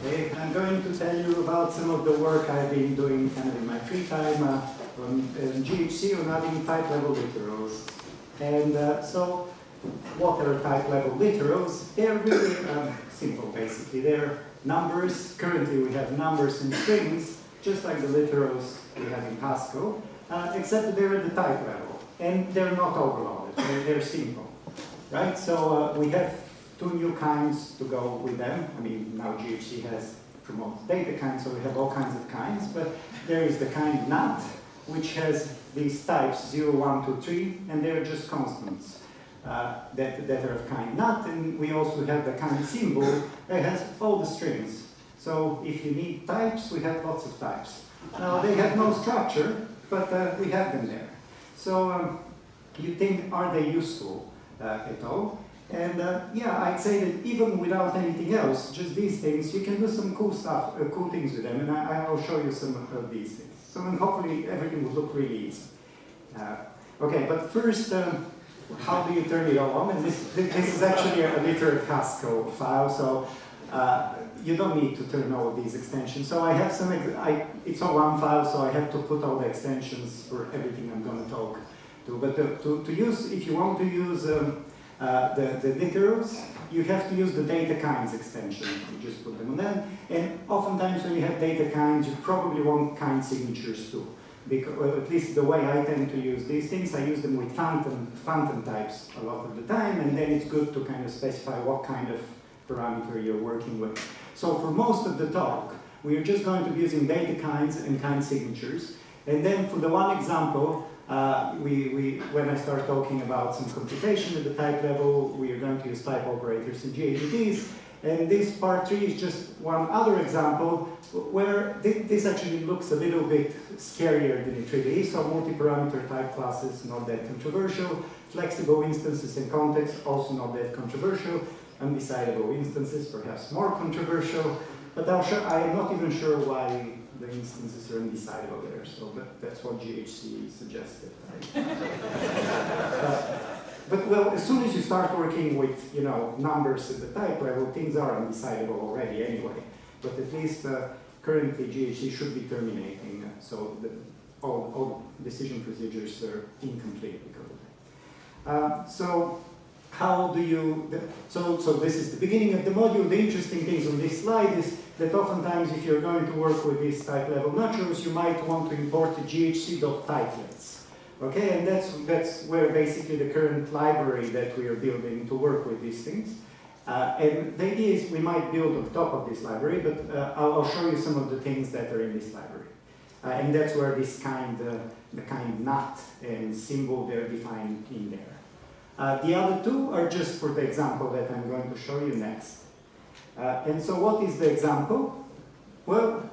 Okay, I'm going to tell you about some of the work I've been doing kind of in my free time on GHC on adding type-level literals. And so, what are type-level literals? They're really simple, basically. They're numbers. Currently, we have numbers and strings, just like the literals we have in Haskell, except that they're at the type level. And they're not overloaded. They're simple. Right? So we have two new kinds to go with them. I mean, now GHC has promoted data kinds, so we have all kinds of kinds, but there is the kind NAT, which has these types 0, 1, 2, 3, and they're just constants that are of kind NAT, and we also have the kind symbol that has all the strings. So if you need types, we have lots of types. Now, they have no structure, but we have them there. So you think, are they useful at all? And yeah, I'd say that even without anything else, just these things, you can do some cool stuff, cool things with them, and I'll show you some of these things. So and hopefully everything will look really easy. Okay, but first, how do you turn it on? And this is actually a literate Haskell file, so you don't need to turn all of these extensions. So I have some, it's all one file, so I have to put all the extensions for everything I'm going to talk to. But to use, if you want to use the literals, you have to use the data kinds extension. You just put them on them. And oftentimes when you have data kinds, you probably want kind signatures too. Because, well, at least the way I tend to use these things, I use them with phantom types a lot of the time, and then it's good to kind of specify what kind of parameter you're working with. So for most of the talk, we are just going to be using data kinds and kind signatures. And then for the one example, when I start talking about some computation at the type level, we are going to use type operators and GHDs. And this part 3 is just one other example where this actually looks a little bit scarier than it really is. So multi-parameter type classes, not that controversial. Flexible instances and context, also not that controversial. Undecidable instances, perhaps more controversial. But I am not even sure why the instances are undecidable there, so that's what GHC suggested. Right? but well, as soon as you start working with numbers at the type level, things are undecidable already anyway. But at least currently GHC should be terminating, so all decision procedures are incomplete because of that. So how do you? So this is the beginning of the module. The interesting things on this slide is that oftentimes, if you're going to work with these type-level naturals, you might want to import the ghc.typelets. Okay, and that's where basically the current library that we are building to work with these things. And the idea is we might build on top of this library, but I'll show you some of the things that are in this library. And that's where this kind, the kind NAT and symbol, they're defined in there. The other two are just for the example that I'm going to show you next. And so what is the example? Well,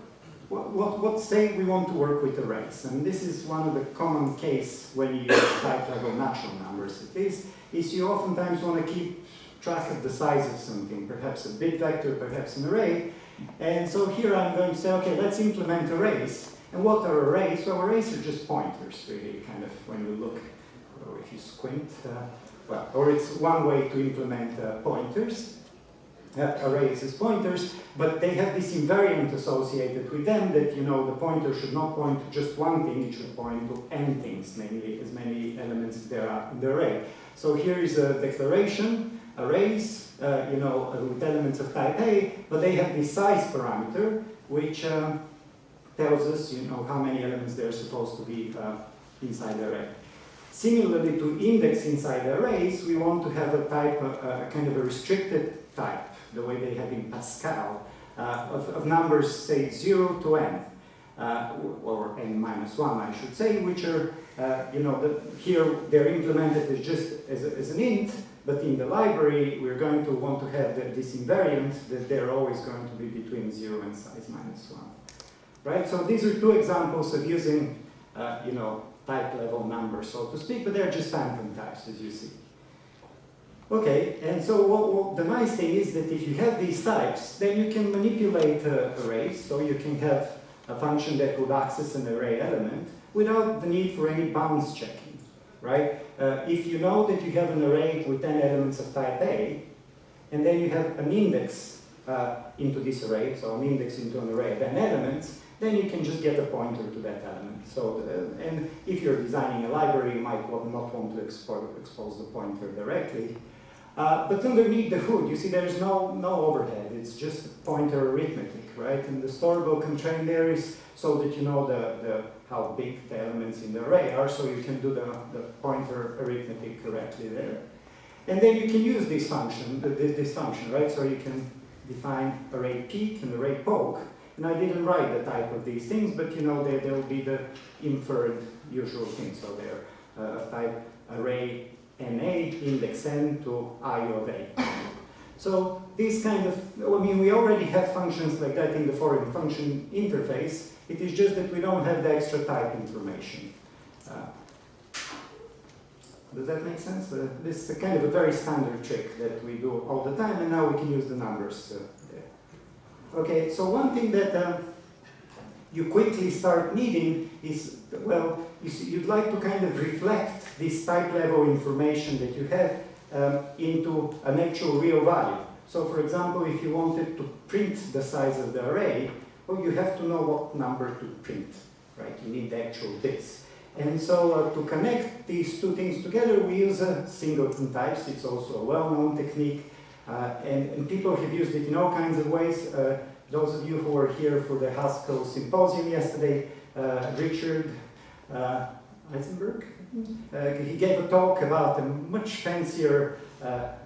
let's say we want to work with arrays. And this is one of the common case when you use type-level natural numbers, at least, is you oftentimes want to keep track of the size of something, perhaps a bit vector, perhaps an array. And so here I'm going to say, okay, let's implement arrays. And what are arrays? Well, arrays are just pointers, really, kind of, when you look, or if you squint, or it's one way to implement pointers. Arrays as pointers, but they have this invariant associated with them that, the pointer should not point to just one thing, it should point to n things, namely as many elements as there are in the array. So here is a declaration, arrays, with elements of type A, but they have this size parameter, which tells us, how many elements they're supposed to be inside the array. Similarly to index inside the arrays, we want to have a type, kind of a restricted type, the way they have in Pascal, of numbers, say, 0 to n, or n minus 1, I should say, which are, here they're implemented as just as an int, but in the library, we're going to want to have this invariant that they're always going to be between 0 and size minus 1. Right? So these are two examples of using, type-level numbers, so to speak, but they're just phantom types, as you see. Okay, and so the nice thing is that if you have these types, then you can manipulate arrays, so you can have a function that would access an array element without the need for any bounds checking, right? If you know that you have an array with 10 elements of type A, and then you have an index into this array, so an index into an array, then elements, then you can just get a pointer to that element. So, and if you're designing a library, you might not want to expose the pointer directly. But underneath the hood, you see there's no overhead. It's just pointer arithmetic, right? And the storable constraint there is so that you know how big the elements in the array are, so you can do the pointer arithmetic correctly there. And then you can use this function, right? So you can define array peek and array poke. And I didn't write the type of these things, but you know they'll be the inferred usual things. So they're type array NA, index n to I of a. So these kind of, I mean, we already have functions like that in the foreign function interface. It is just that we don't have the extra type information. Does that make sense? This is kind of a very standard trick that we do all the time, and now we can use the numbers there. Okay, so one thing that you quickly start needing is, well, you'd like to kind of reflect this type level information that you have into an actual real value. So for example, if you wanted to print the size of the array, well, you have to know what number to print, right? You need the actual bits. And so to connect these two things together, we use singleton types. It's also a well-known technique. And people have used it in all kinds of ways. Those of you who were here for the Haskell symposium yesterday, Richard Eisenberg, he gave a talk about a much fancier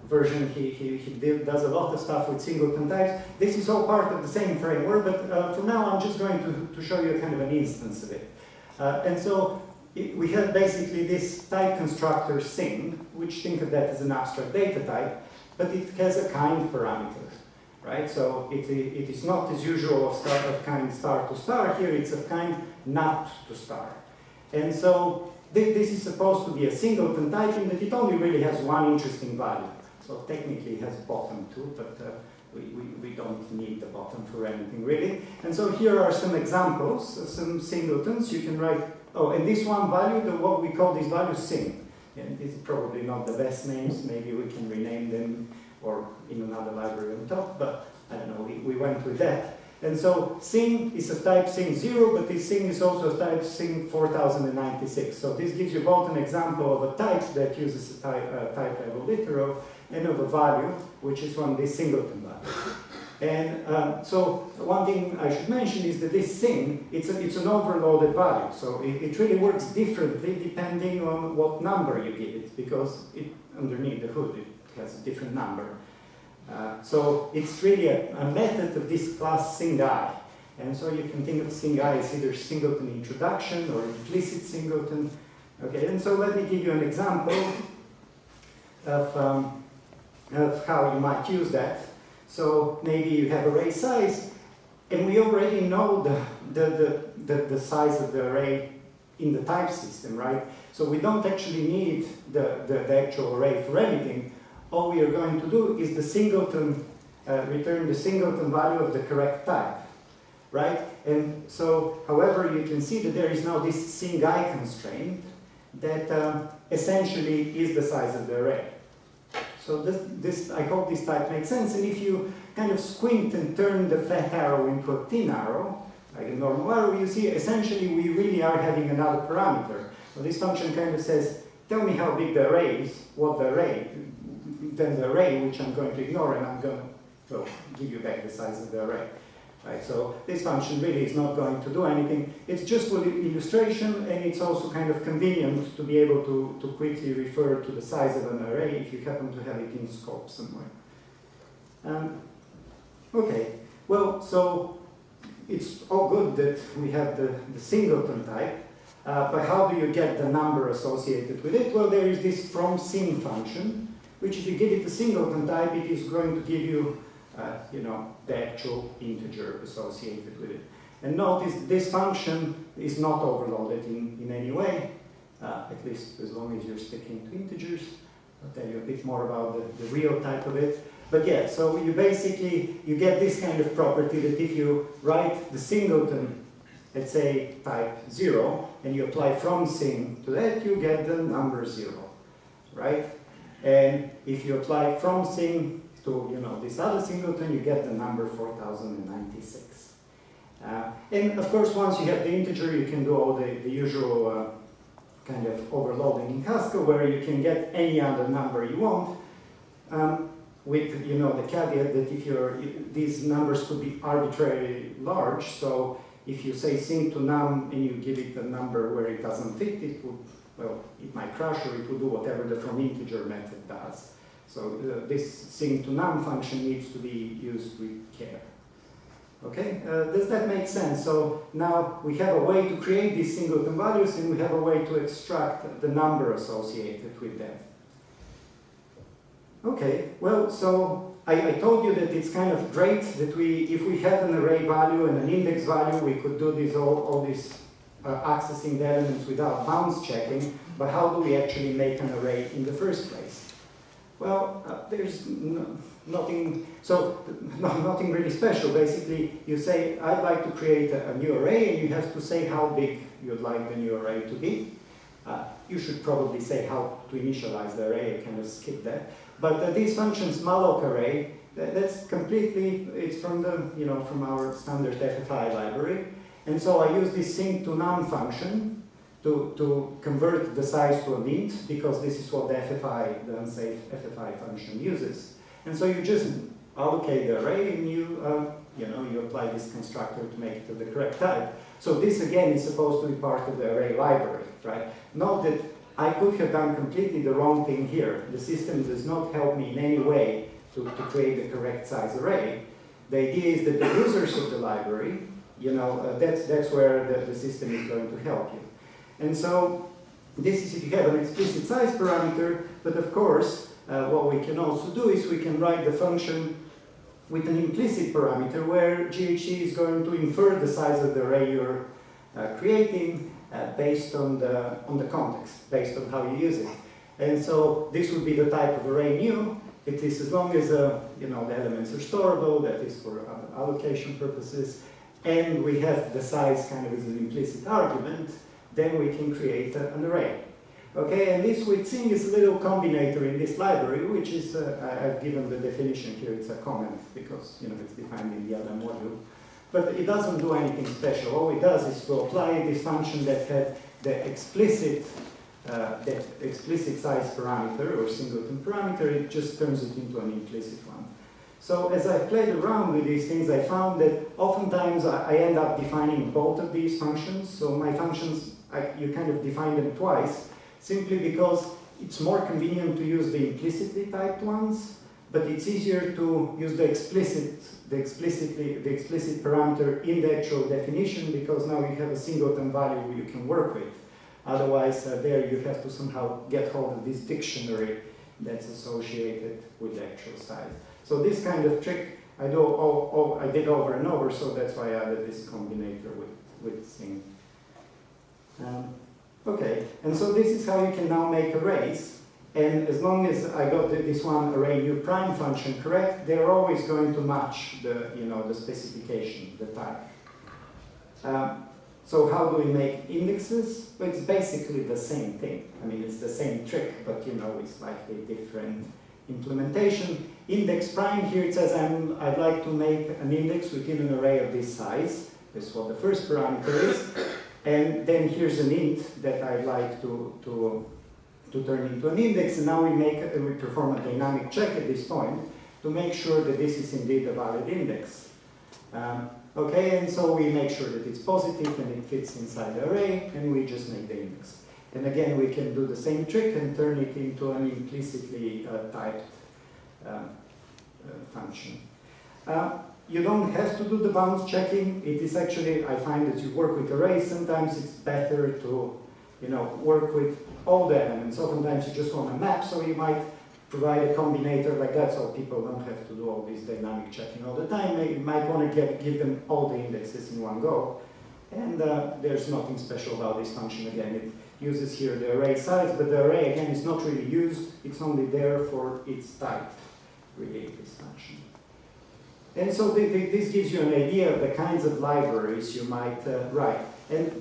version. He does a lot of stuff with singleton types. This is all part of the same framework, but for now I'm just going to show you a kind of an instance of it. And so we have basically this type constructor sing, which think of that as an abstract data type, but it has a kind parameter, right? So it is not as usual of kind star to star. Here it's of kind not to star. And so this is supposed to be a singleton type in that it only really has one interesting value. So technically it has bottom too, but we don't need the bottom for anything really. And so here are some examples of some singletons. You can write, oh, and this one value, what we call this value sing. And this is probably not the best names. Maybe we can rename them or in another library on top, but I don't know, we went with that. And so sing is of type sing 0, but this sing is also of type sing 4096. So this gives you both an example of a type that uses a type level literal and of a value, which is one of these singleton values. And so one thing I should mention is that this sing, it's an overloaded value. So it really works differently depending on what number you give it, because underneath the hood it has a different number. So it's really a method of this class sing_i. And so you can think of sing_i as either singleton introduction or implicit singleton. Okay, and so let me give you an example of how you might use that. So maybe you have array size, and we already know the size of the array in the type system, right? So we don't actually need the actual array for anything. All we are going to do is the singleton, return the singleton value of the correct type, right? And so, however, you can see that there is now this sing_i constraint that essentially is the size of the array. So I hope this type makes sense. And if you kind of squint and turn the fat arrow into a thin arrow, like a normal arrow, you see essentially we really are having another parameter. So this function kind of says, tell me how big the array is, what the array, then the array, which I'm going to ignore, and I'm going to give you back the size of the array. Right, so this function really is not going to do anything. It's just for illustration, and it's also kind of convenient to be able to quickly refer to the size of an array if you happen to have it in scope somewhere. Okay, well, so it's all good that we have the singleton type, but how do you get the number associated with it? Well, there is this from sing function, which if you give it a singleton type, it is going to give you the actual integer associated with it. And notice this function is not overloaded in any way, at least as long as you're sticking to integers. I'll tell you a bit more about the real type of it. But yeah, so you get this kind of property that if you write the singleton, let's say type 0, and you apply from sing to that, you get the number 0, right? And if you apply from sing to this other singleton, you get the number 4096. And of course, once you have the integer, you can do all the usual kind of overloading in Haskell, where you can get any other number you want, with the caveat that if these numbers could be arbitrarily large. So if you say sing to num and you give it a number where it doesn't fit, it would, well, it might crash, or it will do whatever the from integer method does. So this sing to num function needs to be used with care. Okay, does that make sense? So now we have a way to create these singleton values, and we have a way to extract the number associated with them. Okay, well, so I told you that it's kind of great that if we had an array value and an index value, we could do this all this accessing the elements without bounds checking. But how do we actually make an array in the first place? Well, there's nothing really special. Basically, you say, I'd like to create a new array, and you have to say how big you'd like the new array to be. You should probably say how to initialize the array. I kind of skip that. But these functions, malloc array, that's completely, it's from from our standard FFI library. And so I use this sing to num function to convert the size to an int, because this is what the FFI, the unsafe FFI function uses. And so you just allocate the array, and you apply this constructor to make it of the correct type. So this again is supposed to be part of the array library, right? Note that I could have done completely the wrong thing here. The system does not help me in any way to create the correct size array. The idea is that the users of the library, that's where the system is going to help you. And so this is if you have an explicit size parameter, but of course, what we can also do is we can write the function with an implicit parameter where GHC is going to infer the size of the array you're creating based on the context, based on how you use it. And so this would be the type of array new. It is as long as the elements are storable, that is for allocation purposes, and we have the size kind of as an implicit argument, then we can create an array. Okay, and this with sing is a little combinator in this library, which is, I've given the definition here, it's a comment, because it's defined in the other module. But it doesn't do anything special. All it does is to apply this function that had the explicit size parameter or singleton parameter, it just turns it into an implicit one. So as I played around with these things, I found that oftentimes I end up defining both of these functions. So my functions, you kind of define them twice, simply because it's more convenient to use the implicitly typed ones, but it's easier to use the explicit parameter in the actual definition, because now you have a singleton value you can work with. Otherwise, there you have to somehow get hold of this dictionary that's associated with the actual size. So this kind of trick I did over and over, so that's why I added this combinator with sing. Okay, and so this is how you can now make arrays. And as long as I got this one array new prime function correct, they're always going to match the specification, the type. So how do we make indexes? Well, it's basically the same thing. I mean, it's the same trick, but it's slightly different implementation. Index prime here, it says I'd like to make an index within an array of this size. This is what the first parameter is. And then here's an int that I'd like to turn into an index, and now we perform a dynamic check at this point to make sure that this is indeed a valid index. Okay, and so we make sure that it's positive and it fits inside the array, and we just make the index. And again, we can do the same trick and turn it into an implicitly typed function. You don't have to do the bounds checking. It is actually, I find that you work with arrays, sometimes it's better to work with all the elements. Oftentimes you just want a map, so you might provide a combinator like that, so people don't have to do all this dynamic checking all the time. You might want to give them all the indexes in one go. And there's nothing special about this function. Again, it uses here the array size, but the array, again, is not really used. It's only there for its type, really, this function. And so this gives you an idea of the kinds of libraries you might write.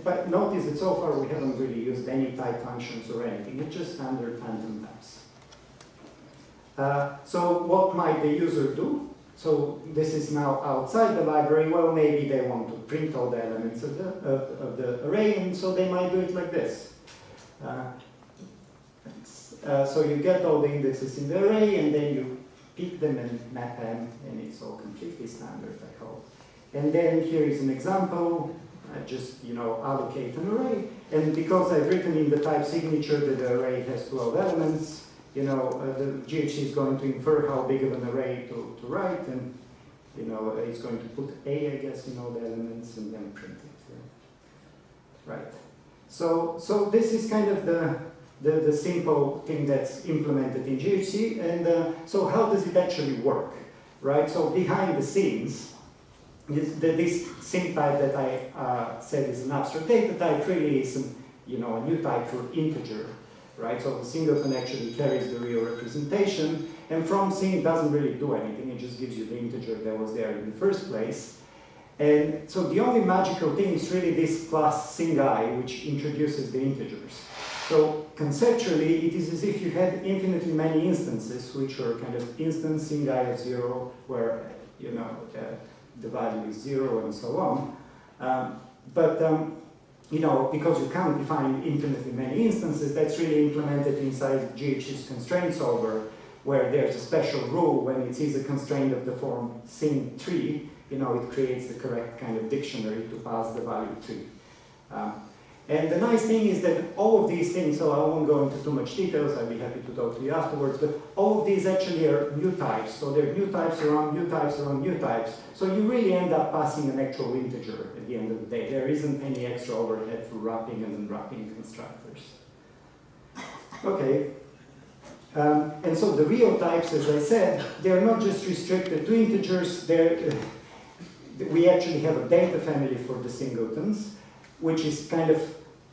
But notice that so far we haven't really used any type functions or anything. It's just standard tandem maps. So what might the user do? So this is now outside the library. Well, maybe they want to print all the elements of the array, and so they might do it like this. So you get all the indexes in the array, and then you pick them and map them, and it's all completely standard, I hope. And then here is an example. I just, allocate an array, and because I've written in the type signature that the array has 12 elements, the GHC is going to infer how big of an array to write, and it's going to put A, I guess, in all the elements, and then print it. Yeah. Right. So this is kind of the simple thing that's implemented in GHC, and so how does it actually work, right? So behind the scenes, this sync type that I said is an abstract data type really is a new type for integer, right? So the singleton actually carries the real representation, and from sync doesn't really do anything. It just gives you the integer that was there in the first place. And so the only magical thing is really this class sing_i, which introduces the integers. So conceptually, it is as if you had infinitely many instances, which are kind of instance sing_i of 0, where the value is 0 and so on. Because you can't define infinitely many instances, that's really implemented inside GHC's constraint solver, where there's a special rule when it sees a constraint of the form sing3, it creates the correct kind of dictionary to pass the value 3. And the nice thing is that all of these things, so I won't go into too much details, I'll be happy to talk to you afterwards, but all of these actually are new types. So they're new types around new types around new types. So you really end up passing an actual integer at the end of the day. There isn't any extra overhead through wrapping and unwrapping constructors. Okay. And so the real types, as I said, they're not just restricted to integers. We actually have a data family for the singletons, which is kind of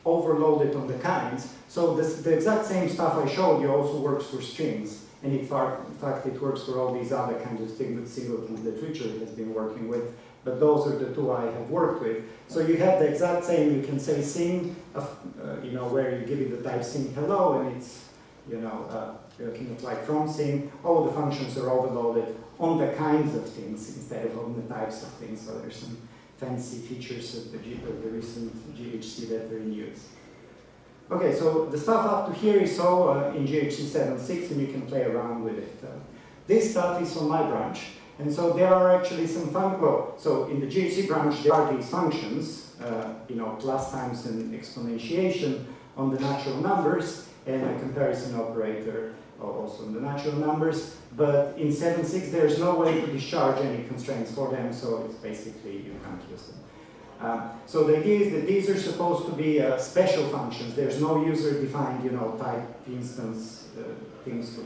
overloaded on the kinds. So the exact same stuff I showed you also works for strings. And in fact, it works for all these other kinds of singletons that Richard has been working with. But those are the two I have worked with. So you have the exact same, you can say sing, where you give it the type sing hello, and it's, kind of like from sing. All the functions are overloaded on the kinds of things instead of on the types of things. So there's some fancy features of the recent GHC that are in use. Okay, so the stuff up to here is all in GHC 7.6, and you can play around with it. This stuff is on my branch, and so there are actually some so in the GHC branch there are these functions, plus, times, and exponentiation on the natural numbers, and a comparison operator also on the natural numbers. But in 7.6 there's no way to discharge any constraints for them, so it's basically you can't use them. So the idea is that these are supposed to be special functions. There's no user-defined, type instance things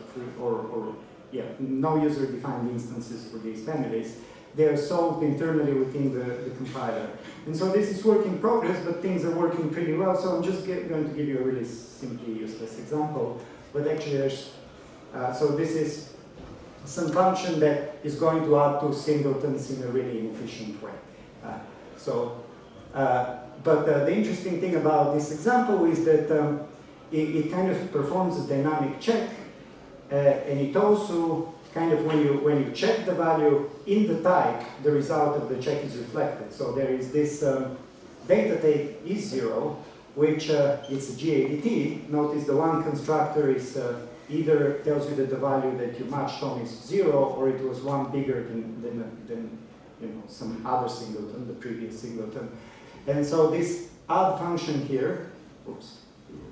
no user-defined instances for these families. They are solved internally within the compiler. And so this is work in progress, but things are working pretty well. So I'm just going to give you a really simply useless example. But actually there's, so this is some function that is going to add two singletons in a really inefficient way. But the interesting thing about this example is that it kind of performs a dynamic check, and it also kind of, when you check the value in the type, the result of the check is reflected. So there is this data type is 0, which is a GADT. Notice the one constructor is either tells you that the value that you matched on is 0, or it was one bigger than some other singleton, the previous singleton. And so this add function here,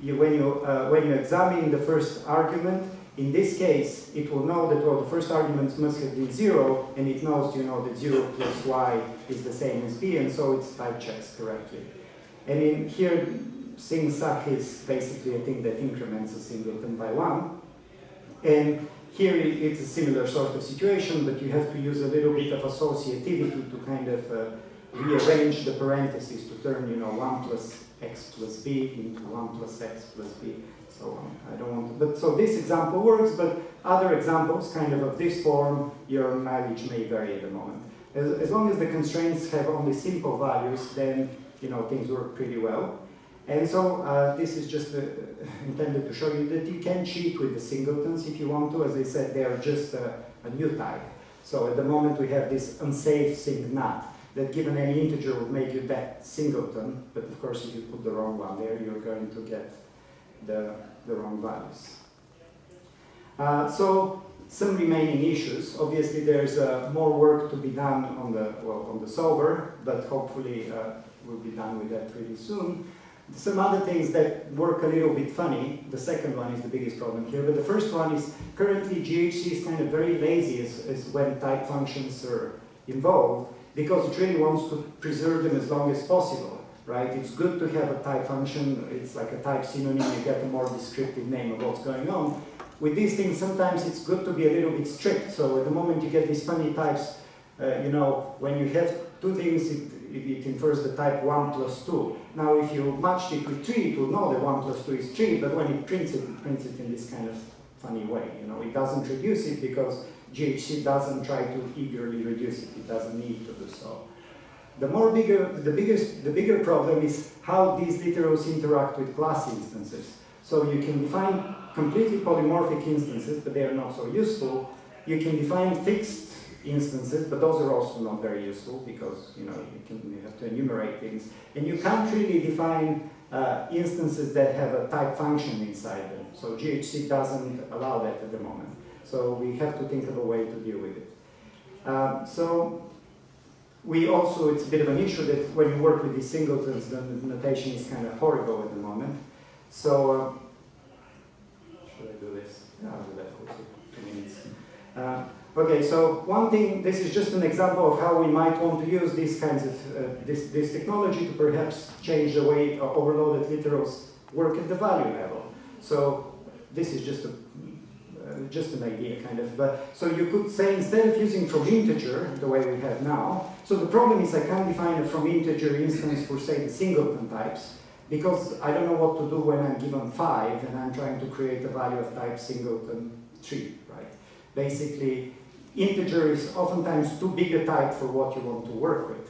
when you examine the first argument, in this case, it will know that, well, the first argument must have been 0, and it knows, that 0 plus y is the same as b, and so its type checks correctly. And in here, sing_suck is basically a thing that increments a singleton by 1. And here it's a similar sort of situation, but you have to use a little bit of associativity to kind of rearrange the parentheses to turn, 1 plus x plus b into 1 plus x plus b. So I don't want to, but so this example works, but other examples kind of this form, your mileage may vary at the moment. As long as the constraints have only simple values, then things work pretty well. And so this is just intended to show you that you can cheat with the singletons if you want to. As I said, they are just a new type. So at the moment we have this unsafe sing nut that given any integer would make you that singleton, but of course if you put the wrong one there, you're going to get the wrong values. So some remaining issues. Obviously there's more work to be done on the solver, but hopefully we'll be done with that pretty soon. Some other things that work a little bit funny. The second one is the biggest problem here, but the first one is currently GHC is kind of very lazy as when type functions are involved, because it really wants to preserve them as long as possible, right? It's good to have a type function. It's like a type synonym. You get a more descriptive name of what's going on. With these things, sometimes it's good to be a little bit strict. So at the moment you get these funny types, you know, when you have two things, it infers the type 1 plus 2. Now if you matched it with 3, it will know that 1 plus 2 is 3, but when it prints it in this kind of funny way. You know, it doesn't reduce it because GHC doesn't try to eagerly reduce it. It doesn't need to do so. The bigger problem is how these literals interact with class instances. So you can define completely polymorphic instances, but they are not so useful. You can define fixed instances, but those are also not very useful because you have to enumerate things. And you can't really define instances that have a type function inside them. So GHC doesn't allow that at the moment. So we have to think of a way to deal with it. So we also, it's a bit of an issue that when you work with these singletons, the notation is kind of horrible at the moment. So, should I do this? Yeah, I'll do that for 2 minutes. Okay, so one thing, this is just an example of how we might want to use these kinds of, this technology to perhaps change the way overloaded literals work at the value level. So this is just an idea, kind of. But so you could say, instead of using from integer, the way we have now, so the problem is I can't define a from integer instance for, say, the singleton types, because I don't know what to do when I'm given 5 and I'm trying to create a value of type singleton 3, right? Basically, integer is oftentimes too big a type for what you want to work with.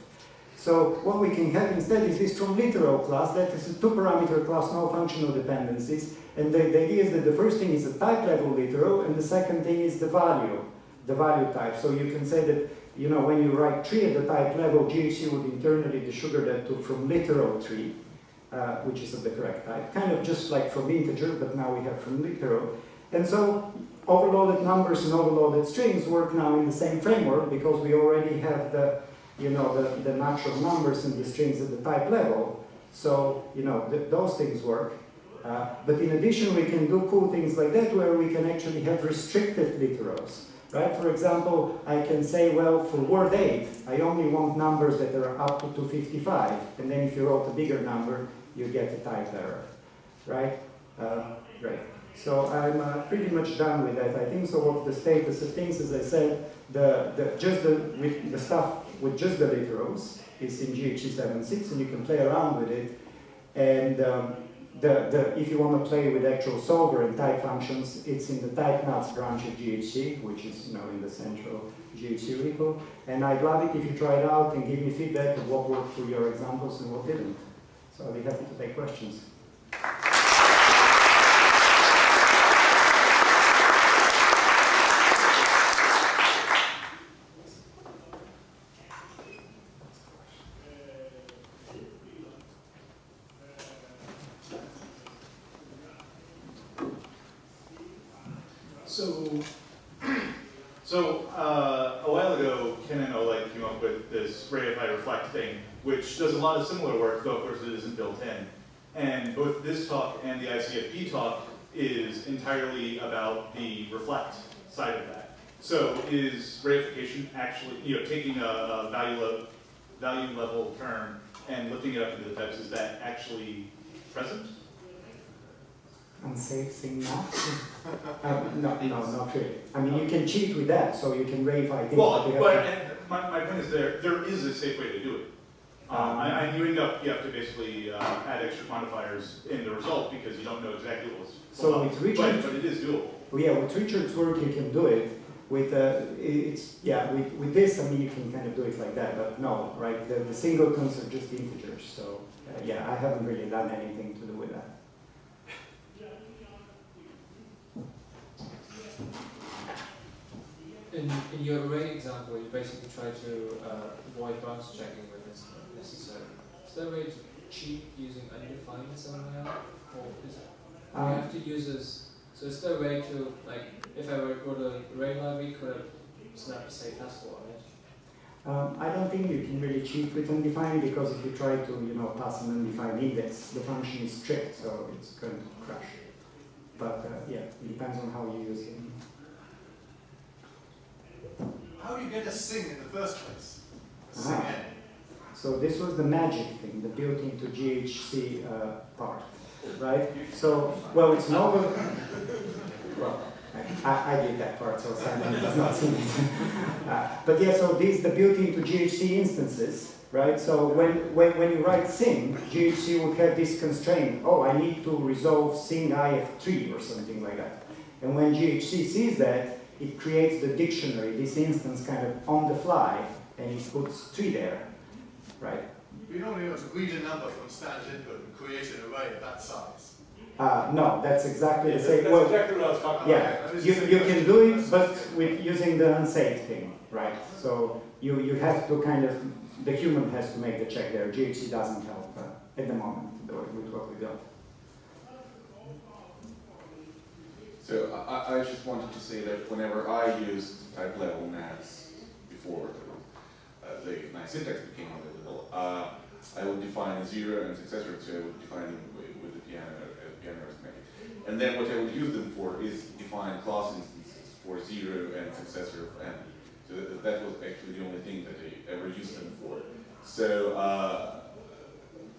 So what we can have instead is this from literal class, that is a 2-parameter class, no functional dependencies. And the idea is that the first thing is a type level literal, and the second thing is the value type. So you can say that, you know, when you write 3 at the type level, GHC would internally desugar that to from literal 3, which is of the correct type. Kind of just like from integer, but now we have from literal. And so overloaded numbers and overloaded strings work now in the same framework because we already have the natural numbers and the strings at the type level. So, you know, those things work. But in addition, we can do cool things like that where we can actually have restricted literals, right? For example, I can say, well, for word 8, I only want numbers that are up to 255. And then if you wrote a bigger number, you get a type error, right? Great. So I'm pretty much done with that. I think so. What's the status of things? As I said, the stuff with just the literals is in GHC 7.6, and you can play around with it. And if you want to play with actual solver and type functions, it's in the type nuts branch of GHC, which is in the central GHC repo. And I'd love it if you try it out and give me feedback of what worked for your examples and what didn't. So I'll be happy to take questions. So a while ago, Ken and Oleg came up with this Reify reflect thing, which does a lot of similar work, though of course it isn't built in. And both this talk and the ICFP talk is entirely about the reflect side of that. So is reification actually, taking a value level term and lifting it up into the types, is that actually present? Unsafe thing now? No, not really. I mean, you can cheat with that, so you can reify things. Well, but my point is there is a safe way to do it. And you have to basically add extra quantifiers in the result because you don't know exactly what was. So with Richard, but it is doable. Well, yeah, with Richard's work you can do it. with this, I mean, you can kind of do it like that, but no, right? The singletons are just integers, so yeah, I haven't really done anything to do with that. In your array example, you basically try to avoid bounds checking when it's not necessary. Is there a way to cheat using undefined somewhere? Or is it, you have to use this? So is there a way to, like, if I were to go to array library, could I snap say Haskell on it? I don't think you can really cheat with undefined, because if you try to, pass an undefined index, the function is strict, so it's going to crash. But yeah, it depends on how you use it. How do you get a sing in the first place? Sing in. So this was the magic thing, the built into GHC part, right? So, well, it's not. Well, I did that part, so Simon does not see it. But yeah, so these the built into GHC instances, right? So when you write sing, GHC would have this constraint. Oh, I need to resolve sing IF3 or something like that. And when GHC sees that, it creates the dictionary, this instance kind of on the fly, and it puts 3 there, right? We normally able to read a number from standard input and create an array of that size. No, that's exactly the same. That's exactly what I was talking about. Yeah, you can do it, but with using the unsafe thing, right? So you have to kind of, the human has to make the check there. GHC doesn't help at the moment with what we got. So I just wanted to say that whenever I used type level maths before my syntax became available, I would define 0 and successor, so I would define them with the piano arithmetic. And then what I would use them for is define class instances for 0 and successor of n. So that was actually the only thing that I ever used them for. So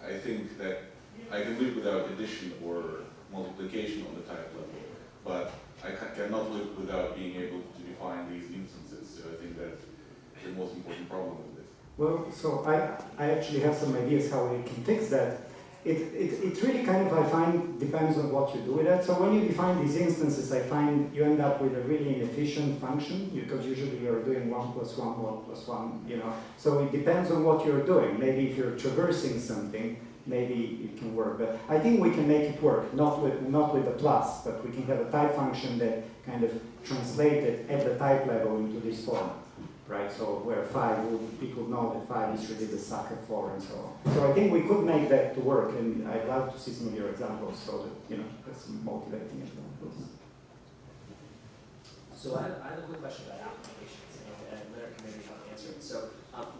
I think that I can live without addition or multiplication on the type level. But I cannot live without being able to define these instances. So I think that's the most important problem with this. Well, so I actually have some ideas how we can fix that. It really kind of, I find, depends on what you do with that. So when you define these instances, I find you end up with a really inefficient function, because usually you're doing 1 plus 1, 1 plus 1, So it depends on what you're doing. Maybe if you're traversing something, maybe it can work. But I think we can make it work, not with a plus, but we can have a type function that kind of translated at the type level into this form, right? So where 5, people know that 5 is really the socket 4 and so on. So I think we could make that to work, and I'd love to see some of your examples so that, that's motivating examples. So I have a quick question about applications, and Leonard can maybe help answer it. So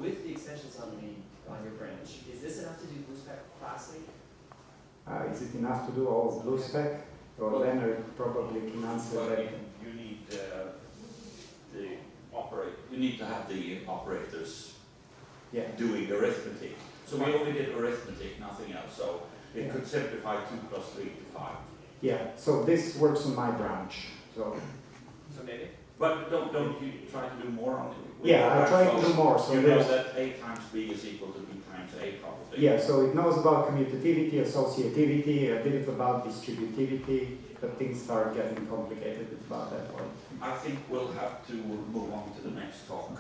with the extensions on your branch, is this enough to do BlueSpec classically? Is it enough to do all of BlueSpec? Or Leonard probably can answer Well, that. you need you need to have the operators doing arithmetic. So we only did arithmetic, nothing else. So it could simplify 2 plus 3 to 5. Yeah, so this works on my branch. So maybe? But don't you try to do more on it? yeah, I try to do more. So you know that A times B is equal to B times A probably. yeah, so it knows about commutativity, associativity, a bit about distributivity, but things start getting complicated about that point. I think we'll have to move on to the next talk.